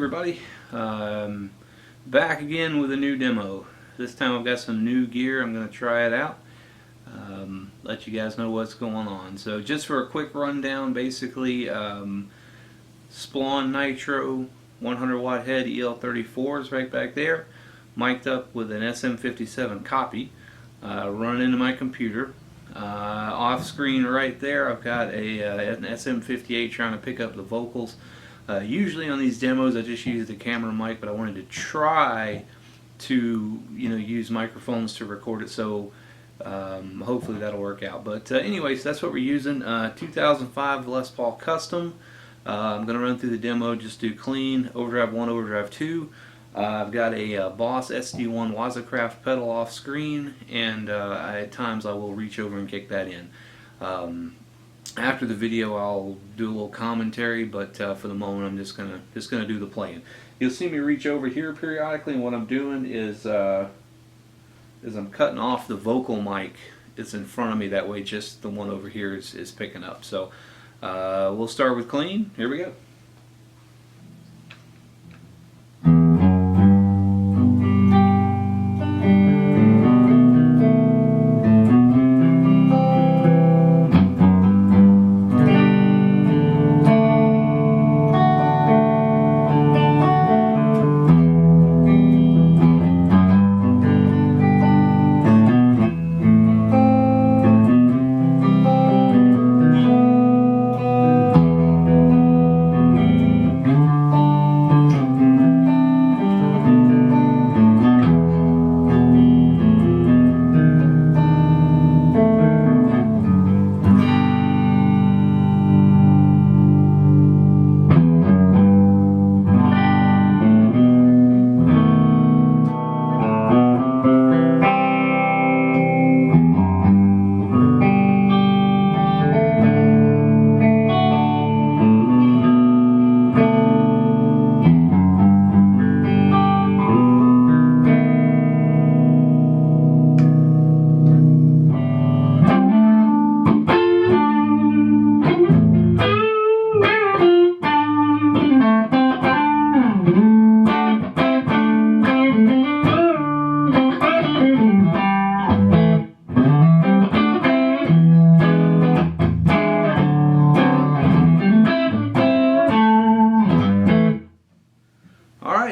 everybody, back again with a new demo. This time I've got some new gear. I'm going to try it out, let you guys know what's going on. So just for a quick rundown, basically Splawn Nitro 100 watt head EL34 is right back there, mic'd up with an SM57 copy, running into my computer. Off screen right there I've got an SM58 trying to pick up the vocals. Usually on these demos I just use the camera mic, but I wanted to try to use microphones to record it, so hopefully that'll work out. But anyways, that's what we're using. 2005 Les Paul Custom. I'm going to run through the demo, just do clean, Overdrive 1, Overdrive 2. I've got a Boss SD1 Wazacraft pedal off screen, and at times I will reach over and kick that in. After the video I'll do a little commentary, but for the moment I'm just gonna do the playing. You'll see me reach over here periodically, and what I'm doing is I'm cutting off the vocal mic. It's in front of me, that way just the one over here is picking up. So we'll start with clean. Here we go.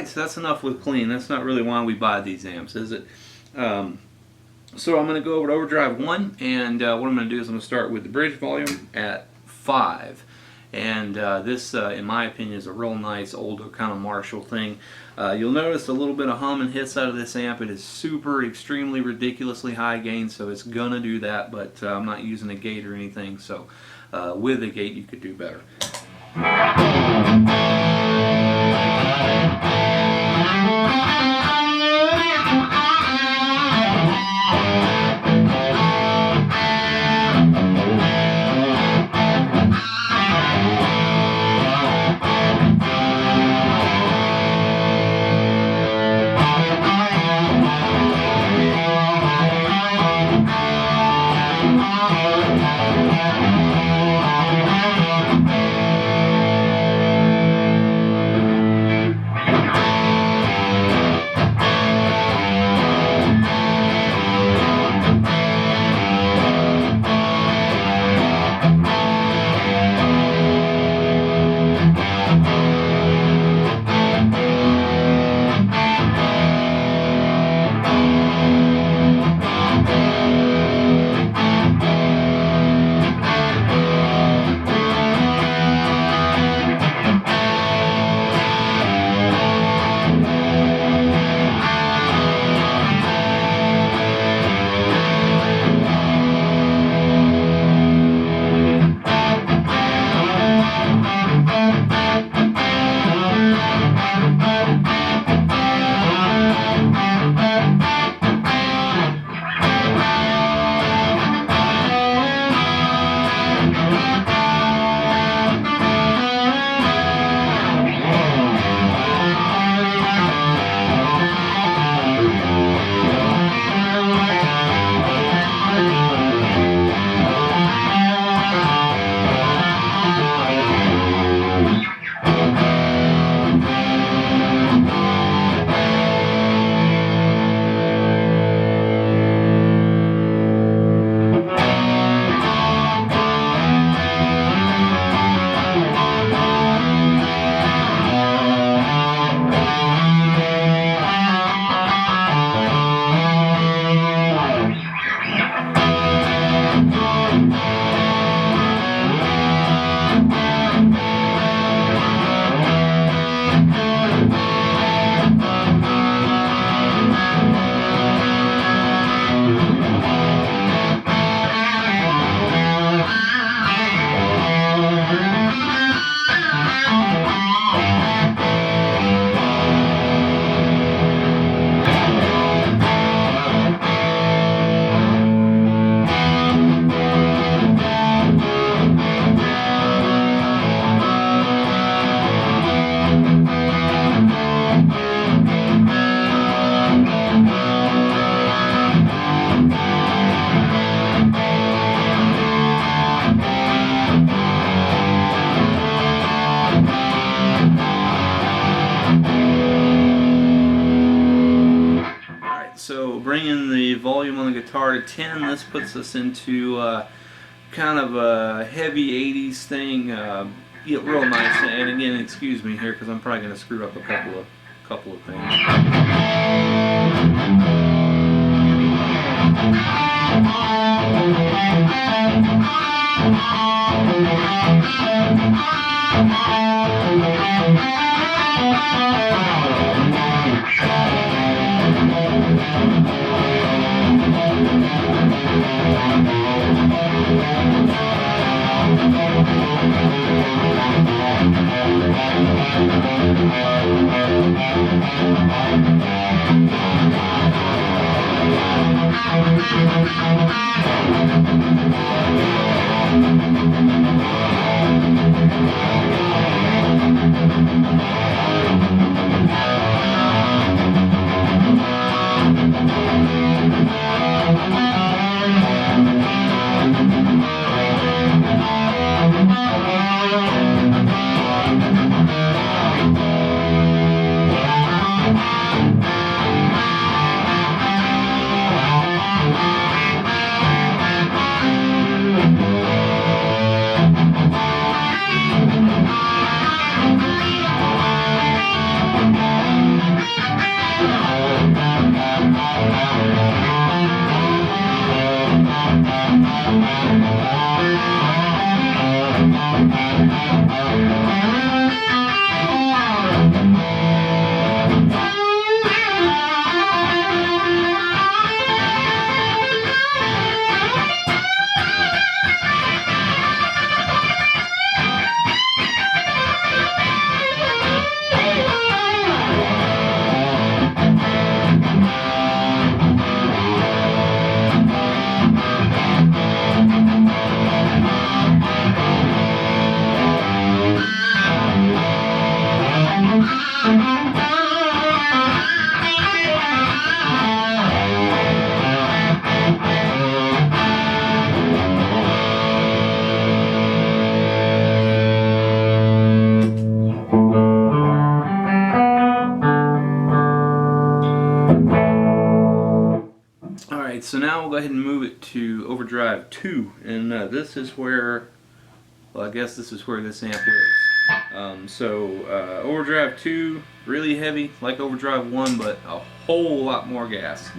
So that's enough with clean. That's not really why we buy these amps, is it? So I'm going to go over to Overdrive 1, and what I'm going to do is I'm going to start with the bridge volume at 5. And this, in my opinion, is a real nice older kind of Marshall thing. You'll notice a little bit of hum and hits out of this amp. It is super, extremely, ridiculously high gain, so it's going to do that, but I'm not using a gate or anything, so with a gate you could do better. So bringing the volume on the guitar to 10, this puts us into kind of a heavy 80s thing. Yeah, real nice. And again, excuse me here because I'm probably going to screw up a couple of things. So now we'll go ahead and move it to Overdrive 2, and this is where, well, I guess this is where this amp lives. Overdrive 2, really heavy, like Overdrive 1, but a whole lot more gas.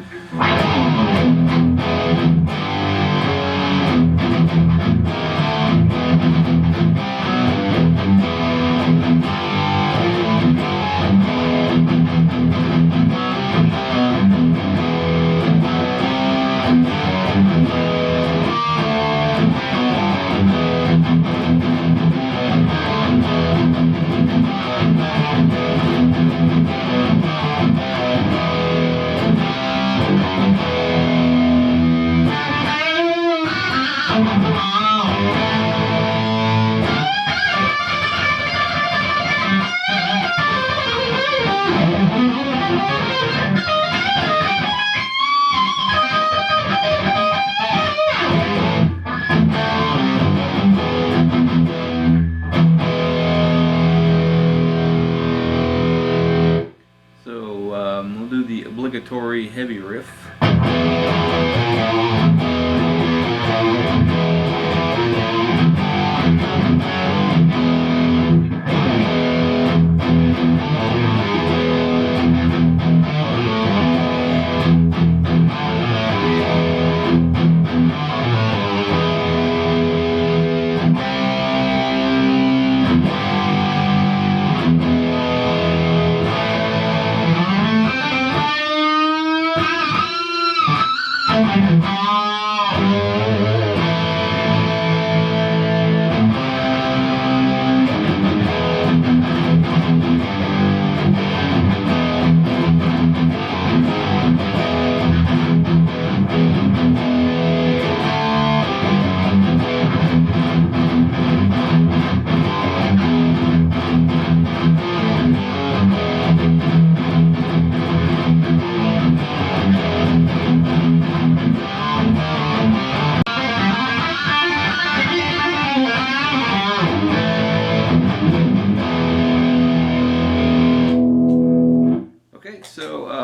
We'll do the obligatory heavy riff.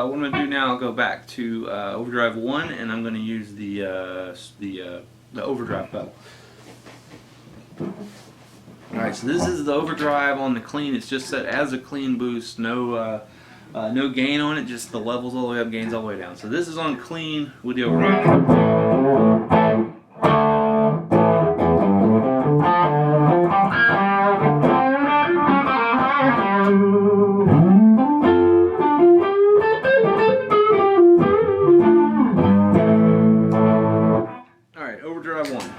what I'm going to do now, I'll go back to Overdrive 1, and I'm going to use the Overdrive pedal. Alright, so this is the Overdrive on the clean. It's just set as a clean boost, no gain on it, just the levels all the way up, gains all the way down. So this is on clean with the Overdrive. Alright, Overdrive 1.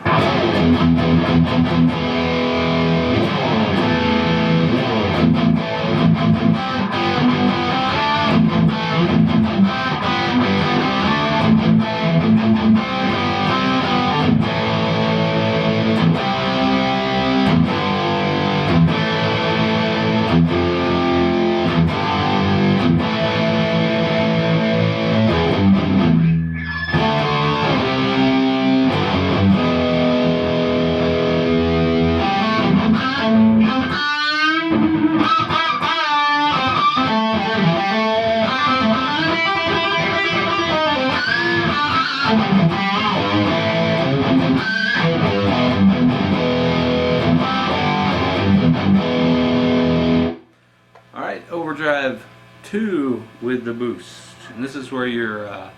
Overdrive 2 with the boost, and this is where your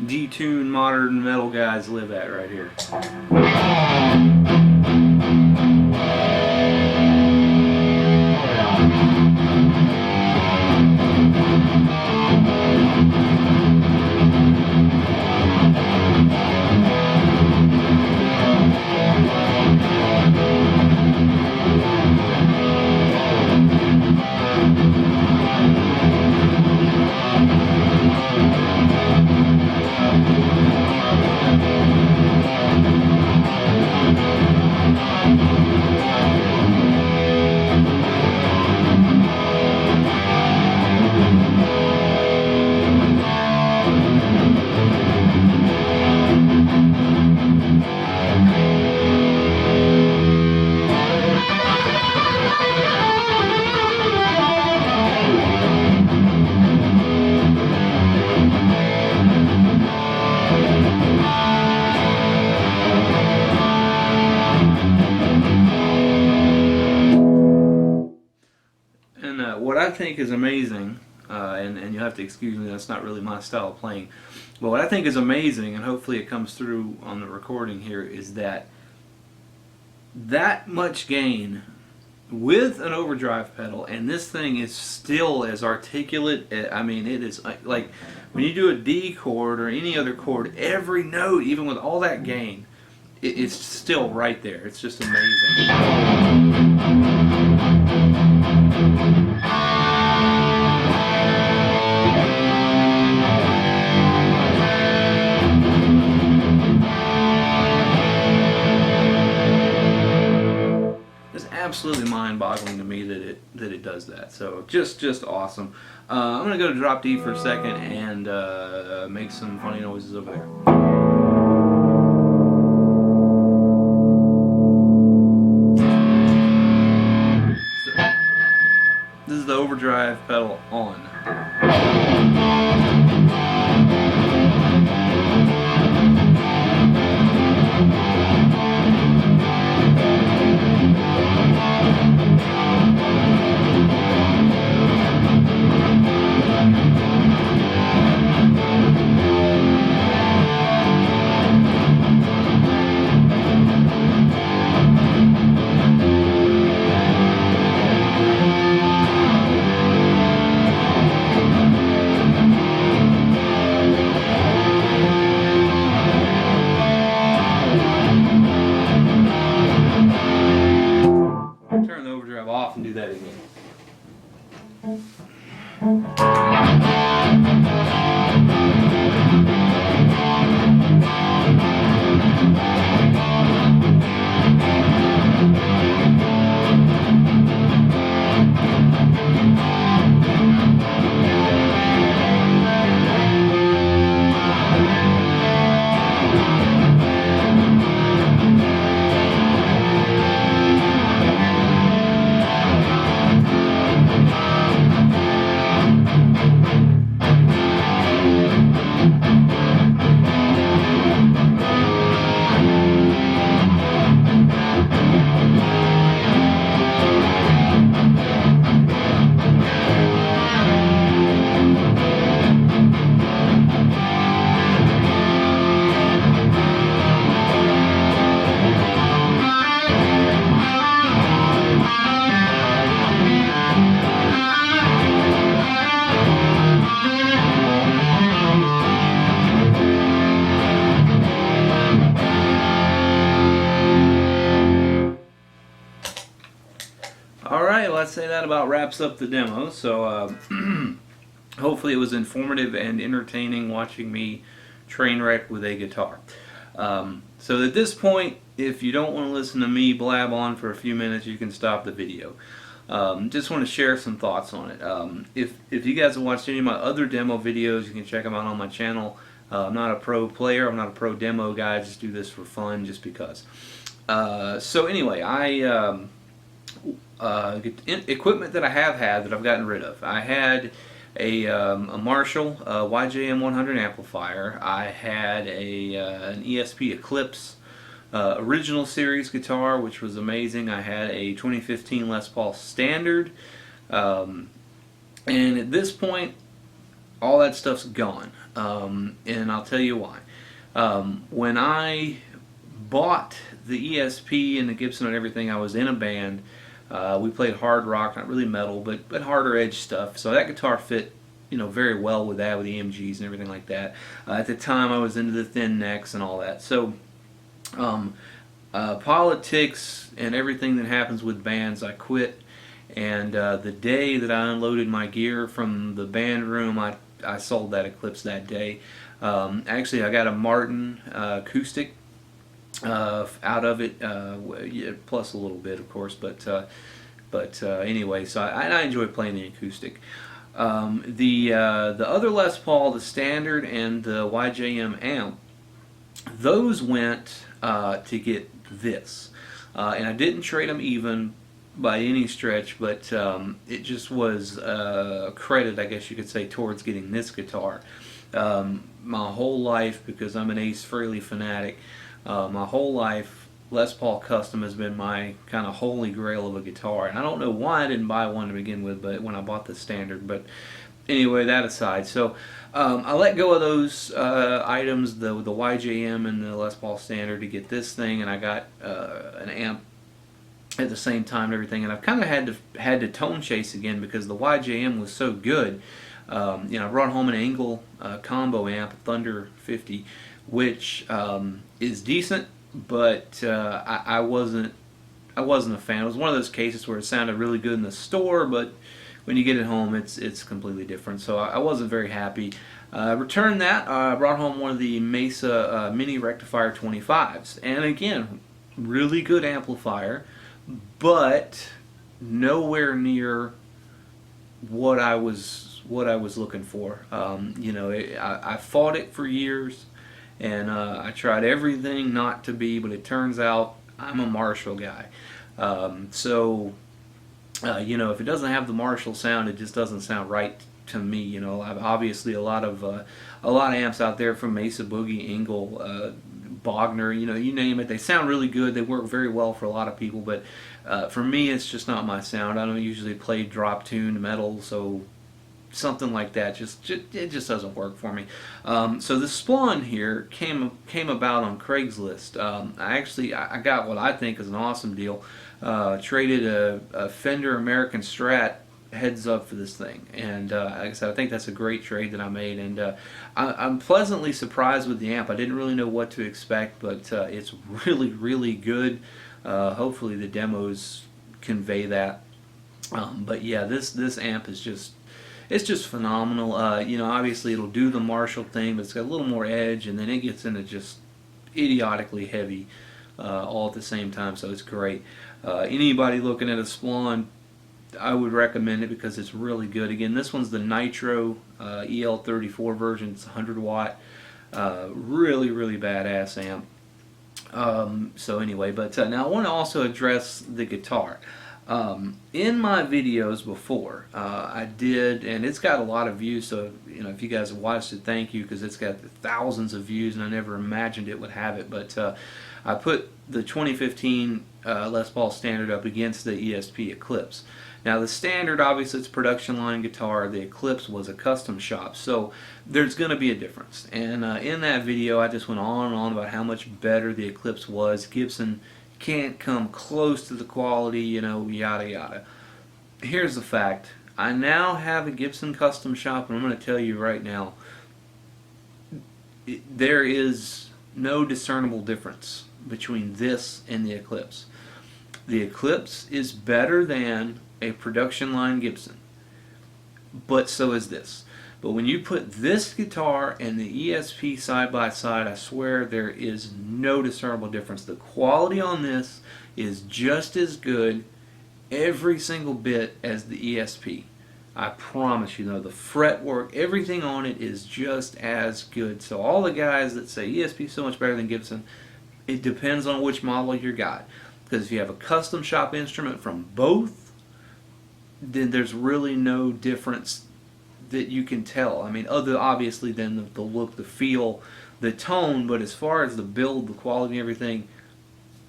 detuned modern metal guys live at right here. What I think is amazing, and you'll have to excuse me, that's not really my style of playing, but what I think is amazing, and hopefully it comes through on the recording here, is that much gain with an overdrive pedal, and this thing is still as articulate. I mean, it is like when you do a D chord or any other chord, every note, even with all that gain, it's still right there. It's just amazing. Absolutely mind-boggling to me that it does that. So just awesome. I'm gonna go to drop D for a second and make some funny noises over there. So, this is the overdrive pedal on. Turn the overdrive off and do that again. say that about wraps up the demo. So hopefully it was informative and entertaining watching me train wreck with a guitar. So at this point, if you don't want to listen to me blab on for a few minutes, you can stop the video. Just want to share some thoughts on it. If you guys have watched any of my other demo videos, you can check them out on my channel. I'm not a pro player, I'm not a pro demo guy, I just do this for fun just because. So anyway, equipment that I have had that I've gotten rid of. I had a Marshall YJM 100 amplifier. I had an ESP Eclipse original series guitar, which was amazing. I had a 2015 Les Paul Standard, and at this point all that stuff's gone, and I'll tell you why. When I bought the ESP and the Gibson and everything, I was in a band. We played hard rock, not really metal, but harder edge stuff. So that guitar fit, very well with that, with the EMGs and everything like that. At the time, I was into the thin necks and all that. So politics and everything that happens with bands, I quit. And the day that I unloaded my gear from the band room, I sold that Eclipse that day. Actually, I got a Martin acoustic out of it, plus a little bit, of course, but anyway, so I enjoy playing the acoustic. The other Les Paul, the Standard and the YJM amp, those went to get this, and I didn't trade them even by any stretch, but it just was credit, I guess you could say, towards getting this guitar. My whole life, because I'm an Ace Frehley fanatic, my whole life Les Paul Custom has been my kind of holy grail of a guitar, and I don't know why I didn't buy one to begin with, but when I bought the Standard. But anyway, that aside, so I let go of those items, the YJM and the Les Paul Standard, to get this thing, and I got an amp at the same time and everything, and I've kind of had to tone chase again because the YJM was so good. I brought home an Engel combo amp, Thunder 50, which is decent, but I wasn't a fan. It was one of those cases where it sounded really good in the store, but when you get it home, it's completely different. So I wasn't very happy. Returned that. I brought home one of the Mesa Mini Rectifier 25s, and again, really good amplifier, but nowhere near what I was looking for. I fought it for years, and I tried everything not to be, but it turns out I'm a Marshall guy. If it doesn't have the Marshall sound, it just doesn't sound right to me. I've obviously a lot of amps out there from Mesa Boogie, Engel, Bogner, you name it. They sound really good. They work very well for a lot of people, but for me, it's just not my sound. I don't usually play drop-tuned metal, so something like that it just doesn't work for me. So the Splawn here came about on Craigslist. I got what I think is an awesome deal. Traded a Fender American Strat heads up for this thing, and like I said, I think that's a great trade that I made, and I'm pleasantly surprised with the amp. I didn't really know what to expect, but it's really good. Hopefully the demos convey that. But yeah, this amp is just phenomenal. Obviously it'll do the Marshall thing, but it's got a little more edge, and then it gets into just idiotically heavy all at the same time, so it's great. Anybody looking at a Splawn, I would recommend it because it's really good. Again, this one's the Nitro EL34 version. It's 100 watt. Really badass amp. So anyway, but now I want to also address the guitar. In my videos before, I did, and it's got a lot of views, so if you guys have watched it, thank you, because it's got thousands of views, and I never imagined it would have it. But I put the 2015 Les Paul Standard up against the ESP Eclipse. Now the Standard, obviously, it's a production line guitar. The Eclipse was a custom shop, so there's going to be a difference. And in that video, I just went on and on about how much better the Eclipse was. Gibson can't come close to the quality, yada yada. Here's the fact. I now have a Gibson custom shop, and I'm going to tell you right now, there is no discernible difference between this and the Eclipse. The Eclipse is better than a production line Gibson, but so is this. But when you put this guitar and the ESP side by side, I swear there is no discernible difference. The quality on this is just as good every single bit as the ESP. I promise you, the fretwork, everything on it is just as good. So all the guys that say ESP is so much better than Gibson, it depends on which model you got. Because if you have a custom shop instrument from both, then there's really no difference that you can tell. I mean, other obviously than the look, the feel, the tone, but as far as the build, the quality, and everything,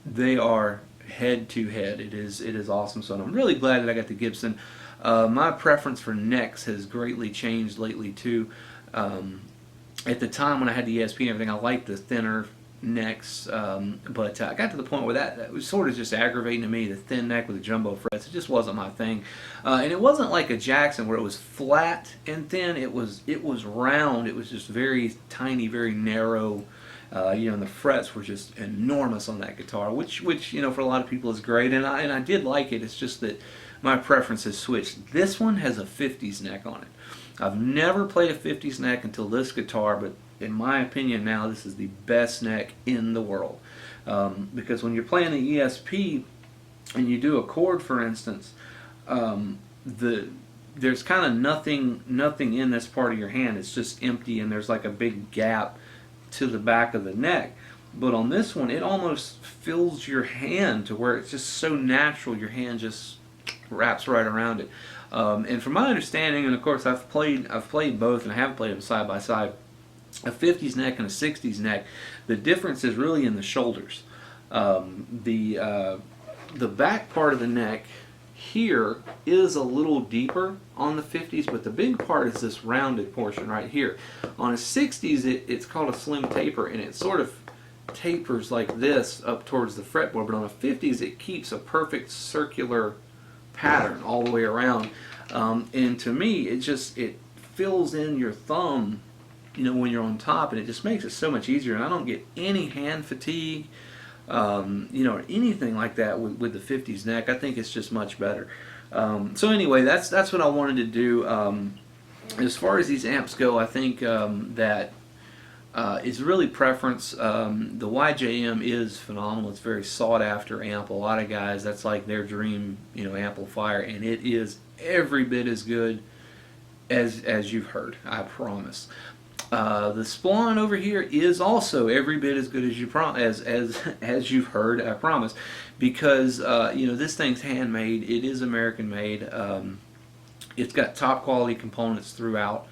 they are head to head. It is awesome. So I'm really glad that I got the Gibson. My preference for necks has greatly changed lately too. At the time when I had the ESP and everything, I liked the thinner necks, but I got to the point where that was sort of just aggravating to me, the thin neck with the jumbo frets. It just wasn't my thing, and it wasn't like a Jackson where it was flat and thin. It was round. It was just very tiny, very narrow, and the frets were just enormous on that guitar, which for a lot of people is great, and I did like it. It's just that my preference has switched. This one has a 50s neck on it. I've never played a 50s neck until this guitar, but in my opinion now, this is the best neck in the world. Because when you're playing the ESP and you do a chord, for instance, there's kind of nothing in this part of your hand. It's just empty, and there's like a big gap to the back of the neck. But on this one, it almost fills your hand to where it's just so natural. Your hand just wraps right around it. And from my understanding, and of course I've played both, and I have played them side by side, a 50s neck and a 60s neck, the difference is really in the shoulders. The back part of the neck here is a little deeper on the 50s, but the big part is this rounded portion right here. On a 60s, it's called a slim taper, and it sort of tapers like this up towards the fretboard, but on a 50s it keeps a perfect circular pattern all the way around. And to me, it fills in your thumb, when you're on top, and it just makes it so much easier. And I don't get any hand fatigue, or anything like that with the 50s neck. I think it's just much better. So anyway, that's what I wanted to do. As far as these amps go, I think that it's really preference. The YJM is phenomenal. It's a very sought after amp. A lot of guys, that's like their dream, amplifier, and it is every bit as good as you've heard. I promise. The Splawn over here is also every bit as good as as you've heard. I promise, because this thing's handmade. It is American made. It's got top quality components throughout.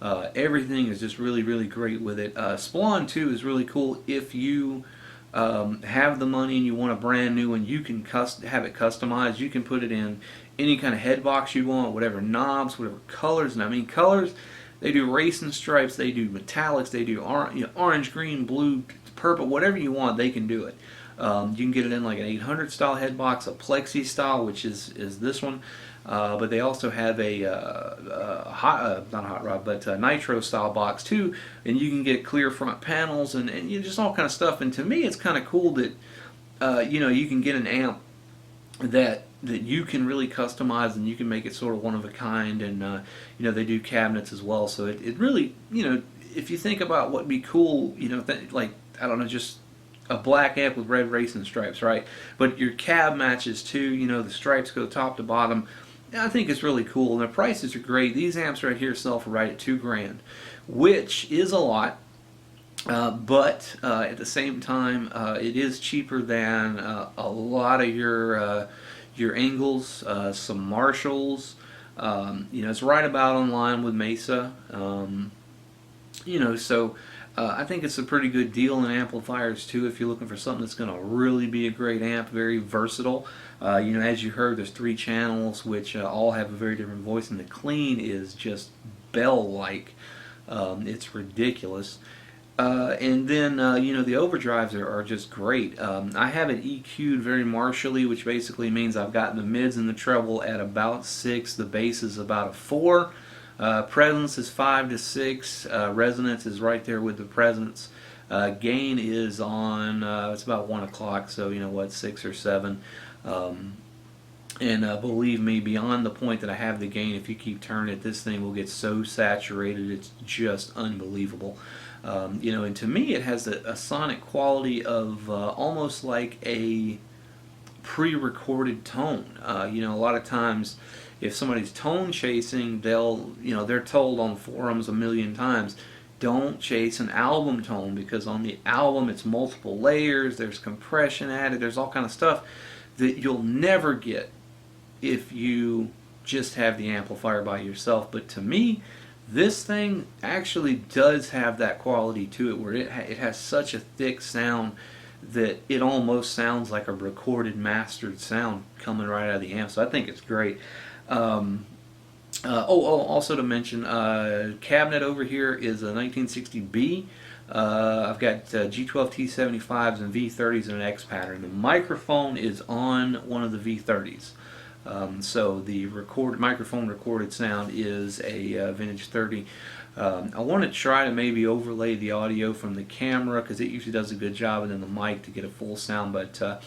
Everything is just really, really great with it. Splawn 2 is really cool. If you have the money and you want a brand new one, you can have it customized. You can put it in any kind of head box you want, whatever knobs, whatever colors. And I mean colors, they do racing stripes, they do metallics, they do orange, green, blue, purple, whatever you want, they can do it. You can get it in like an 800 style head box, a plexi style, which is this one. But they also have a not a hot rod, but a nitro style box too, and you can get clear front panels and just all kind of stuff. And to me, it's kind of cool that you can get an amp that you can really customize, and you can make it sort of one of a kind. And they do cabinets as well, so it really, if you think about what'd be cool, like, I don't know, just a black amp with red racing stripes, right? But your cab matches too. The stripes go top to bottom. I think it's really cool, and the prices are great. These amps right here sell for right at $2,000, which is a lot, but at the same time, it is cheaper than a lot of your Engels, some Marshalls. It's right about on line with Mesa. So I think it's a pretty good deal in amplifiers too, if you're looking for something that's going to really be a great amp, very versatile. As you heard, there's 3 channels, which all have a very different voice, and the clean is just bell-like. It's ridiculous. And then, the overdrives are just great. I have it EQ'd very martially, which basically means I've got the mids and the treble at about 6, the bass is about a 4. Presence is 5 to 6. Resonance is right there with the presence. Gain is on, it's about 1 o'clock, so 6 or 7. And believe me, beyond the point that I have the gain, if you keep turning it, this thing will get so saturated, it's just unbelievable. You know, and to me, it has a sonic quality of almost like a pre-recorded tone. You know, a lot of times, if somebody's tone chasing, they're told on forums a million times, don't chase an album tone, because on the album it's multiple layers, there's compression added, there's all kind of stuff that you'll never get if you just have the amplifier by yourself. But to me, this thing actually does have that quality to it, where it has such a thick sound that it almost sounds like a recorded, mastered sound coming right out of the amp. So I think it's great. Also to mention, cabinet over here is a 1960B. I've got G12 T75s and V30s in an X pattern. The microphone is on one of the V30s. So the microphone recorded sound is a vintage 30. I want to try to maybe overlay the audio from the camera, because it usually does a good job, and then the mic to get a full sound, but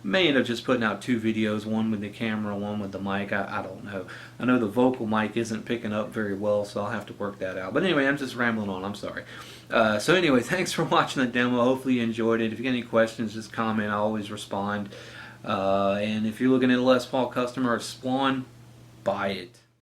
may end up just putting out 2 videos, one with the camera, one with the mic. I don't know. I know the vocal mic isn't picking up very well, so I'll have to work that out. But anyway, I'm just rambling on. I'm sorry. So anyway, thanks for watching the demo. Hopefully you enjoyed it. If you got any questions, just comment. I always respond. And if you're looking at a Les Paul custom or a Splawn, buy it.